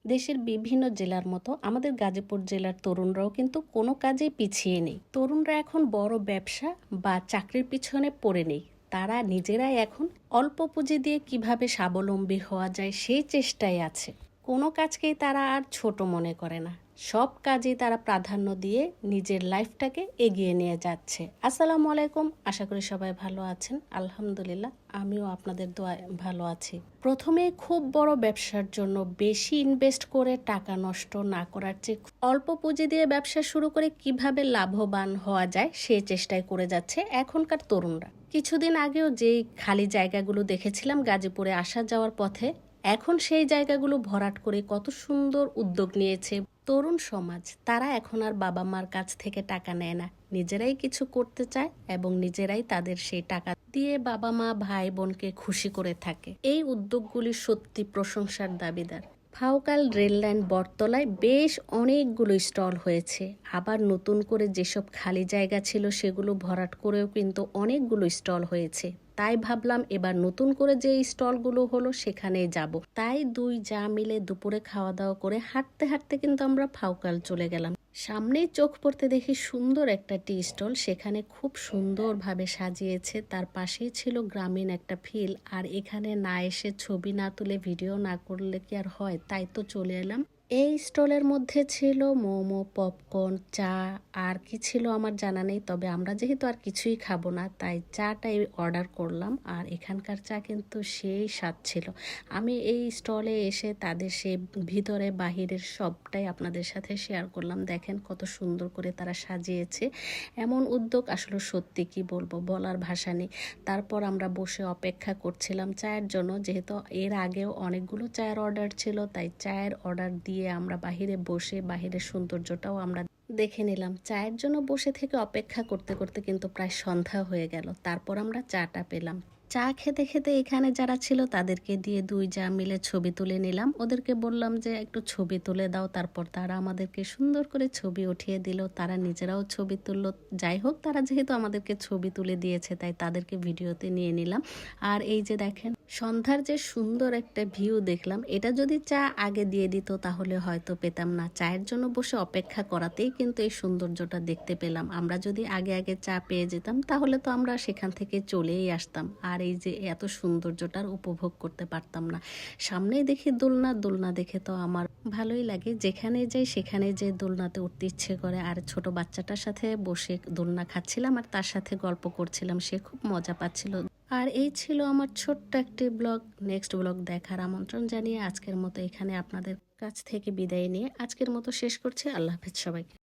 দেশের বিভিন্ন জেলার মতো আমাদের গাজীপুর জেলার তরুণরাও কিন্তু কোনো কাজেই পিছিয়ে নেই। তরুণরা এখন বড় ব্যবসা বা চাকরির পিছনে পড়ে নেই। তারা নিজেরাই এখন অল্প পুঁজি দিয়ে কিভাবে স্বাবলম্বী হওয়া যায় সেই চেষ্টায় আছে। কোনো কাজকেই তারা আর ছোট মনে করে না। সব কাজেই তারা প্রাধান্য দিয়ে নিজের লাইফটাকে এগিয়ে নিয়ে যাচ্ছে। আসসালামু আলাইকুম, আশা করি সবাই ভালো আছেন। আলহামদুলিল্লাহ, আমিও আপনাদের দোয়ায় ভালো আছি। প্রথমে খুব বড় ব্যবসার জন্য বেশি ইনভেস্ট করে টাকা নষ্ট না করার চেয়ে অল্প পুঁজি দিয়ে ব্যবসা শুরু করে কিভাবে লাভবান হওয়া যায় সেই চেষ্টাই করে যাচ্ছে এখনকার তরুণরা। কিছুদিন আগেও যেই খালি জায়গাগুলো দেখেছিলাম গাজীপুরে আসা যাওয়ার পথে, এখন সেই জায়গাগুলো ভরাট করে কত সুন্দর উদ্যোগ নিয়েছে তরুণ সমাজ। তারা এখন আর বাবা মার কাছ থেকে টাকা নেয় না, নিজেরাই কিছু করতে চায় এবং নিজেরাই তাদের সেই টাকা দিয়ে বাবা মা ভাই বোনকে খুশি করে থাকে। এই উদ্যোগগুলি সত্যি প্রশংসার দাবিদার। ফাউকাল রেললাইন বটতলায় বেশ অনেকগুলো স্টল হয়েছে। আবার নতুন করে যেসব খালি জায়গা ছিল সেগুলো ভরাট করেও কিন্তু অনেকগুলো স্টল হয়েছে। তাই ভাবলাম এবার নতুন করে যে স্টলগুলো হলো সেখানেই যাব। তাই দুই যা মিলে দুপুরে খাওয়া দাওয়া করে হাঁটতে হাঁটতে কিন্তু আমরা ফাউকাল চলে গেলাম। সামনেই চোখ পড়তে দেখি সুন্দর একটা টি স্টল, সেখানে খুব সুন্দরভাবে সাজিয়েছে। তার পাশেই ছিল গ্রামীণ একটা ফিল। আর এখানে না এসে ছবি না তুলে ভিডিও না করলে কি আর হয়, তাই তো চলে এলাম। এই স্টলের মধ্যে ছিল মোমো, পপকর্ন, চা, আর কি ছিল আমার জানা নেই। তবে আমরা যেহেতু আর কিছুই খাবো না তাই চাটাই অর্ডার করলাম। আর এখানকার চা কিন্তু সেই স্বাদ ছিল। আমি এই স্টলে এসে তাদের সে ভিতরে বাহিরের সবটাই আপনাদের সাথে শেয়ার করলাম। দেখেন কত সুন্দর করে তারা সাজিয়েছে। এমন উদ্যোগ আসলে সত্যি কি বলবো, বলার ভাষা নেই। তারপর আমরা বসে অপেক্ষা করছিলাম চায়ের জন্য। যেহেতু এর আগেও অনেকগুলো চায়ের অর্ডার ছিল, তাই চায়ের অর্ডার দিয়ে আমরা বাহিরে বসে বাহিরের সৌন্দর্যটাও আমরা দেখে নিলাম। চায়ের জন্য বসে থেকে অপেক্ষা করতে করতে কিন্তু প্রায় সন্ধ্যা হয়ে গেল। তারপর আমরা চাটা পেলাম। চা খেতে খেতে এখানে যারা ছিল তাদেরকে দিয়ে দুই যা মিলে ছবি তুলে নিলাম। ওদেরকে বললাম যে একটু ছবি তুলে দাও। তারপর তারা আমাদেরকে সুন্দর করে ছবি উঠিয়ে দিল। তারা নিজেরাও ছবি তুললো। যাই হোক, তারা যেহেতু আমাদেরকে ছবি তুলে দিয়েছে তাই তাদেরকে ভিডিওতে নিয়ে নিলাম। আর এই যে দেখেন সন্ধ্যার যে সুন্দর একটা ভিউ দেখলাম, এটা যদি চা আগে দিয়ে দিত তাহলে হয়তো পেতাম না। চায়ের জন্য বসে অপেক্ষা করাতেই কিন্তু এই সৌন্দর্যটা দেখতে পেলাম। আমরা যদি আগে আগে চা পেয়ে যেতাম তাহলে তো আমরা সেখান থেকে চলেই আসতাম, আর এই যে এত সৌন্দর্যটার উপভোগ করতে পারতাম না। সামনেই দেখি দোলনা, দোলনা দেখে তো আমার ভালোই লাগে। যেখানে যাই সেখানে যে দোলনাতে উঠতে ইচ্ছে করে। আর ছোট বাচ্চাটার সাথে বসে দোলনা খাচ্ছিলাম আর তার সাথে গল্প করছিলাম, সে খুব মজা পাচ্ছিল। আর এই ছিল আমার ছোট্ট একটি ব্লগ। নেক্সট ব্লগ দেখার আমন্ত্রণ জানিয়ে আজকের মতো এখানে আপনাদের কাছ থেকে বিদায় নিয়ে আজকের মতো শেষ করছি। আল্লাহ হাফেজ সবাইকে।